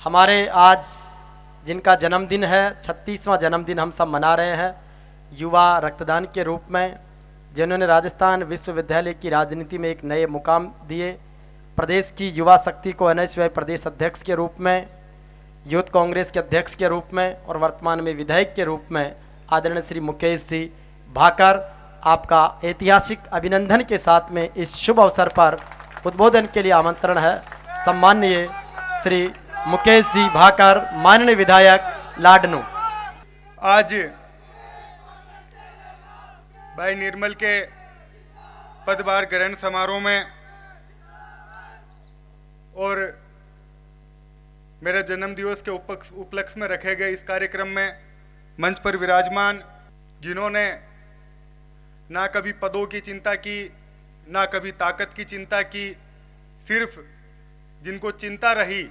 हमारे आज जिनका जन्मदिन है, 36वां जन्मदिन हम सब मना रहे हैं, युवा रक्तदान के रूप में, जिन्होंने राजस्थान विश्वविद्यालय की राजनीति में एक नए मुकाम दिए, प्रदेश की युवा शक्ति को NSY प्रदेश अध्यक्ष के रूप में, यूथ कांग्रेस के अध्यक्ष के रूप में और वर्तमान में विधायक के रूप में आदरणीय श्री मुकेश जी भाकर, आपका ऐतिहासिक अभिनंदन के साथ में इस शुभ अवसर पर उद्बोधन के लिए आमंत्रण है। सम्माननीय श्री मुकेश जी भाकर, माननीय विधायक लाडनू। आज भाई निर्मल के पदभार ग्रहण समारोह में और मेरे जन्म दिवस के उपलक्ष्य में रखे गए इस कार्यक्रम में मंच पर विराजमान, जिन्होंने ना कभी पदों की चिंता की, ना कभी ताकत की चिंता की, सिर्फ जिनको चिंता रही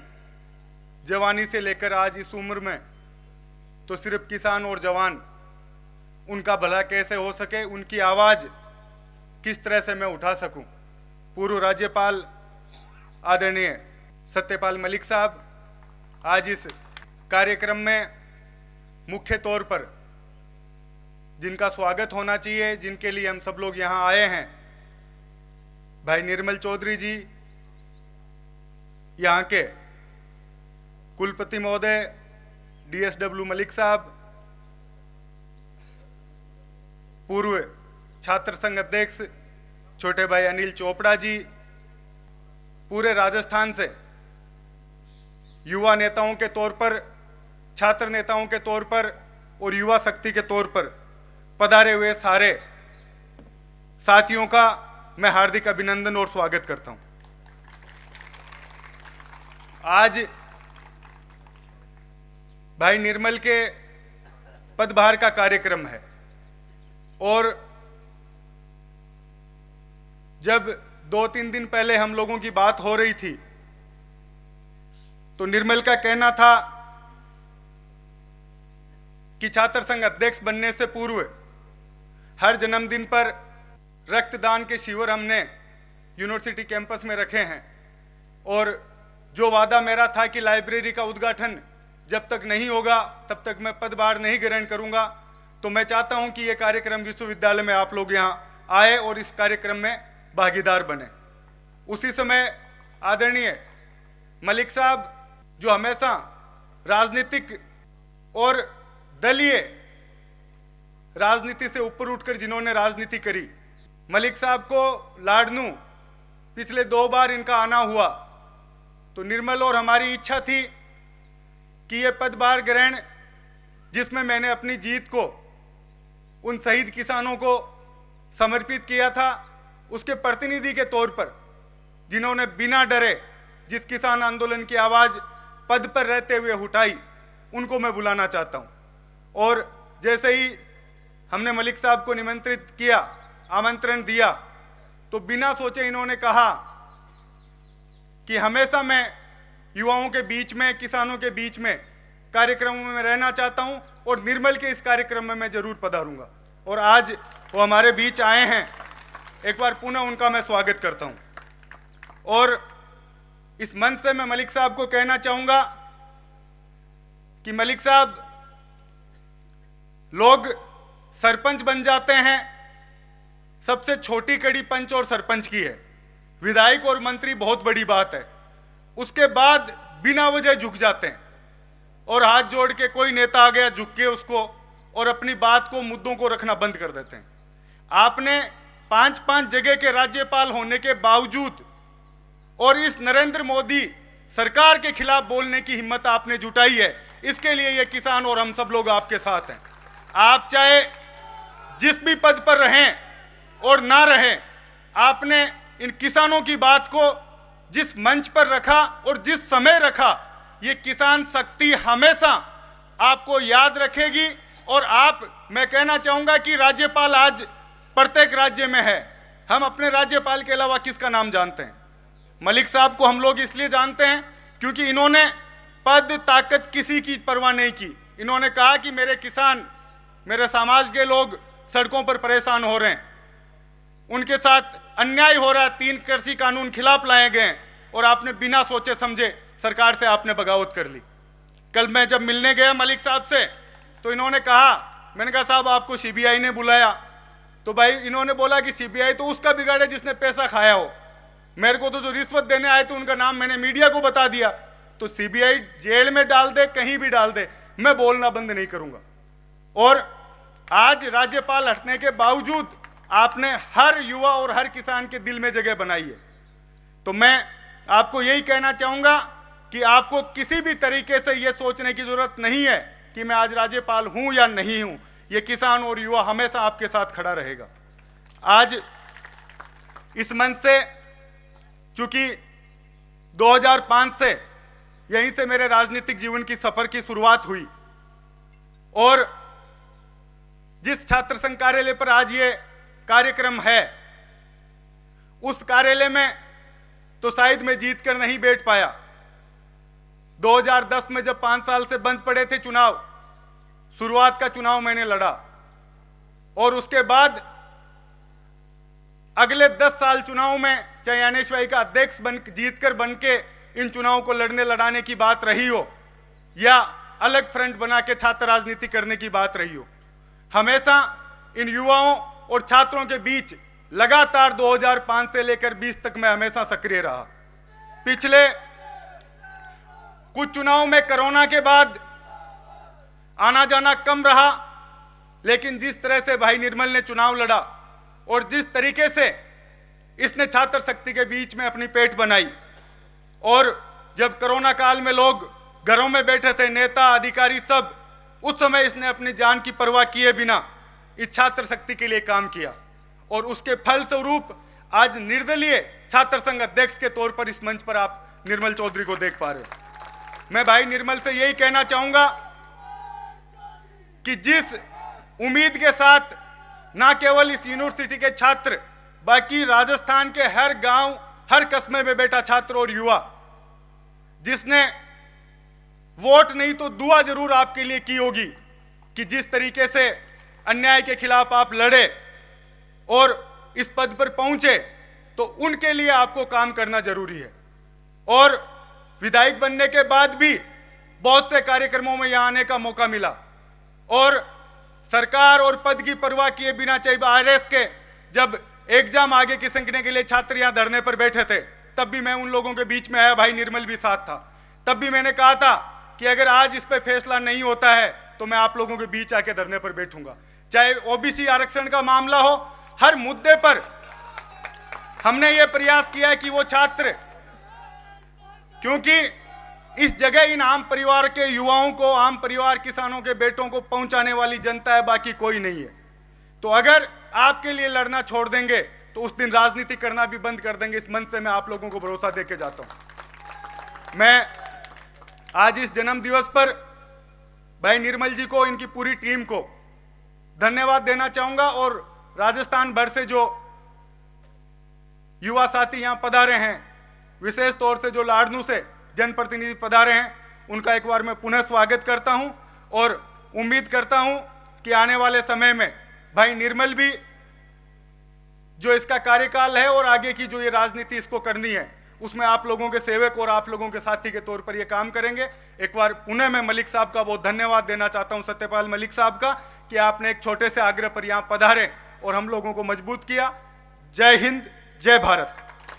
जवानी से लेकर आज इस उम्र में, तो सिर्फ किसान और जवान, उनका भला कैसे हो सके, उनकी आवाज़ किस तरह से मैं उठा सकूं। पूर्व राज्यपाल आदरणीय सत्यपाल मलिक साहब आज इस कार्यक्रम में मुख्य तौर पर जिनका स्वागत होना चाहिए, जिनके लिए हम सब लोग यहाँ आए हैं, भाई निर्मल चौधरी जी, यहाँ के कुलपति महोदय DSW मलिक साहब, पूर्व छात्र संघ अध्यक्ष छोटे भाई अनिल चोपड़ा जी, पूरे राजस्थान से युवा नेताओं के तौर पर, छात्र नेताओं के तौर पर और युवा शक्ति के तौर पर पधारे हुए सारे साथियों का मैं हार्दिक अभिनंदन और स्वागत करता हूं। आज भाई निर्मल के पदभार का कार्यक्रम है और जब 2-3 दिन पहले हम लोगों की बात हो रही थी तो निर्मल का कहना था कि छात्र संघ अध्यक्ष बनने से पूर्व हर जन्मदिन पर रक्तदान के शिविर हमने यूनिवर्सिटी कैंपस में रखे हैं और जो वादा मेरा था कि लाइब्रेरी का उद्घाटन जब तक नहीं होगा तब तक मैं पदभार नहीं ग्रहण करूंगा, तो मैं चाहता हूं कि यह कार्यक्रम विश्वविद्यालय में आप लोग यहां आए और इस कार्यक्रम में भागीदार बने। उसी समय आदरणीय मलिक साहब, जो हमेशा राजनीतिक और दलीय राजनीति से ऊपर उठकर जिन्होंने राजनीति करी, मलिक साहब को लाडनू पिछले 2 बार इनका आना हुआ, तो निर्मल और हमारी इच्छा थी कि ये पदभार ग्रहण, जिसमें मैंने अपनी जीत को उन शहीद किसानों को समर्पित किया था, उसके प्रतिनिधि के तौर पर जिन्होंने बिना डरे जिस किसान आंदोलन की आवाज़ पद पर रहते हुए उठाई, उनको मैं बुलाना चाहता हूं। और जैसे ही हमने मलिक साहब को निमंत्रित किया, आमंत्रण दिया, तो बिना सोचे इन्होंने कहा कि हमेशा मैं युवाओं के बीच में, किसानों के बीच में कार्यक्रमों में रहना चाहता हूं और निर्मल के इस कार्यक्रम में मैं जरूर पधारूंगा। और आज वो हमारे बीच आए हैं, एक बार पुनः उनका मैं स्वागत करता हूं। और इस मंच से मैं मलिक साहब को कहना चाहूंगा कि मलिक साहब, लोग सरपंच बन जाते हैं, सबसे छोटी कड़ी पंच और सरपंच की है, विधायक और मंत्री बहुत बड़ी बात है, उसके बाद बिना वजह झुक जाते हैं और हाथ जोड़ के कोई नेता आ गया झुक के उसको और अपनी बात को, मुद्दों को रखना बंद कर देते हैं। आपने 5-5 जगह के राज्यपाल होने के बावजूद और इस नरेंद्र मोदी सरकार के खिलाफ बोलने की हिम्मत आपने जुटाई है, इसके लिए ये किसान और हम सब लोग आपके साथ हैं। आप चाहे जिस भी पद पर रहें और ना रहें, आपने इन किसानों की बात को जिस मंच पर रखा और जिस समय रखा, ये किसान शक्ति हमेशा आपको याद रखेगी। और आप, मैं कहना चाहूंगा कि राज्यपाल आज प्रत्येक राज्य में है, हम अपने राज्यपाल के अलावा किसका नाम जानते हैं? मलिक साहब को हम लोग इसलिए जानते हैं क्योंकि इन्होंने पद ताकत किसी की परवाह नहीं की। इन्होंने कहा कि मेरे किसान, मेरे समाज के लोग सड़कों पर परेशान हो रहे हैं, उनके साथ अन्याय हो रहा है, 3 कृषि कानून खिलाफ लाए गए और आपने बिना सोचे समझे सरकार से आपने बगावत कर ली। कल मैं जब मिलने गया मलिक साहब से तो इन्होंने कहा, मैंने कहा साहब आपको सीबीआई ने बुलाया, तो भाई इन्होंने बोला कि सीबीआई तो उसका बिगाड़े जिसने पैसा खाया हो, मेरे को तो जो रिश्वत देने आए थे उनका नाम मैंने मीडिया को बता दिया, तो सीबीआई जेल में डाल दे, कहीं भी डाल दे, मैं बोलना बंद नहीं करूंगा। और आज राज्यपाल हटने के बावजूद आपने हर युवा और हर किसान के दिल में जगह बनाई है। तो मैं आपको यही कहना चाहूंगा कि आपको किसी भी तरीके से यह सोचने की जरूरत नहीं है कि मैं आज राज्यपाल हूं या नहीं हूं। यह किसान और युवा हमेशा आपके साथ खड़ा रहेगा। आज इस मंच से, चूंकि 2005 से यहीं से मेरे राजनीतिक जीवन की सफर की शुरुआत हुई, और जिस छात्र संघ कार्यालय पर आज ये कार्यक्रम है, उस कार्यालय में तो शायद मैं जीत कर नहीं बैठ पाया। 2010 में जब 5 साल से बंद पड़े थे चुनाव, शुरुआत का चुनाव मैंने लड़ा, और उसके बाद अगले 10 साल चुनाव में चाहे ज्ञानेश भाई का अध्यक्ष जीतकर बन के इन चुनाव को लड़ाने की बात रही हो, या अलग फ्रंट बना के छात्र राजनीति करने की बात रही हो, हमेशा इन युवाओं और छात्रों के बीच लगातार 2005 से लेकर 20 तक मैं हमेशा सक्रिय रहा। पिछले कुछ चुनाव में कोरोना के बाद आना जाना कम रहा, लेकिन जिस तरह से भाई निर्मल ने चुनाव लड़ा और जिस तरीके से इसने छात्र शक्ति के बीच में अपनी पेठ बनाई, और जब कोरोना काल में लोग घरों में बैठे थे, नेता अधिकारी सब, उस समय इसने अपनी जान की परवाह किए बिना इस छात्र शक्ति के लिए काम किया, और उसके फलस्वरूप आज निर्दलीय छात्र संघ अध्यक्ष के तौर पर इस मंच पर आप निर्मल चौधरी को देख पा रहे हो। मैं भाई निर्मल से यही कहना चाहूंगा कि जिस उम्मीद के साथ ना केवल इस यूनिवर्सिटी के छात्र, बाकी राजस्थान के हर गांव, हर कस्बे में बैठा छात्र और युवा, जिसने वोट नहीं तो दुआ जरूर आपके लिए की होगी कि जिस तरीके से अन्याय के खिलाफ आप लड़े और इस पद पर पहुंचे, तो उनके लिए आपको काम करना जरूरी है। और विधायक बनने के बाद भी बहुत से कार्यक्रमों में यहां आने का मौका मिला, और सरकार और पद की परवाह किए बिना, चाहे आरएस के जब एग्जाम आगे खिसकने के लिए छात्र यहां धरने पर बैठे थे, तब भी मैं उन लोगों के बीच में आया, भाई निर्मल भी साथ था। तब भी मैंने कहा था कि अगर आज इस पे फैसला नहीं होता है तो मैं आप लोगों के बीच आके धरने पर बैठूंगा। चाहे ओबीसी आरक्षण का मामला हो, हर मुद्दे पर हमने ये प्रयास किया है कि वो छात्र, क्योंकि इस जगह इन आम परिवार के युवाओं को, आम परिवार किसानों के बेटों को पहुंचाने वाली जनता है, बाकी कोई नहीं है। तो अगर आपके लिए लड़ना छोड़ देंगे तो उस दिन राजनीति करना भी बंद कर देंगे। इस मंच से मैं आप लोगों को भरोसा देके जाता हूं। मैं आज इस जन्म दिवस पर भाई निर्मल जी को, इनकी पूरी टीम को धन्यवाद देना चाहूंगा, और राजस्थान भर से जो युवा साथी यहां पधारे हैं, विशेष तौर से जो लाडनू से जनप्रतिनिधि पधारे हैं, उनका एक बार मैं पुनः स्वागत करता हूं, और उम्मीद करता हूं कि आने वाले समय में भाई निर्मल भी जो इसका कार्यकाल है और आगे की जो ये राजनीति इसको करनी है, उसमें आप लोगों के सेवक और आप लोगों के साथी के तौर पर ये काम करेंगे। एक बार पुनः मैं मलिक साहब का बहुत धन्यवाद देना चाहता हूं, सत्यपाल मलिक साहब का, कि आपने एक छोटे से आग्रह पर यहां पधारे और हम लोगों को मजबूत किया। जय हिंद, जय भारत।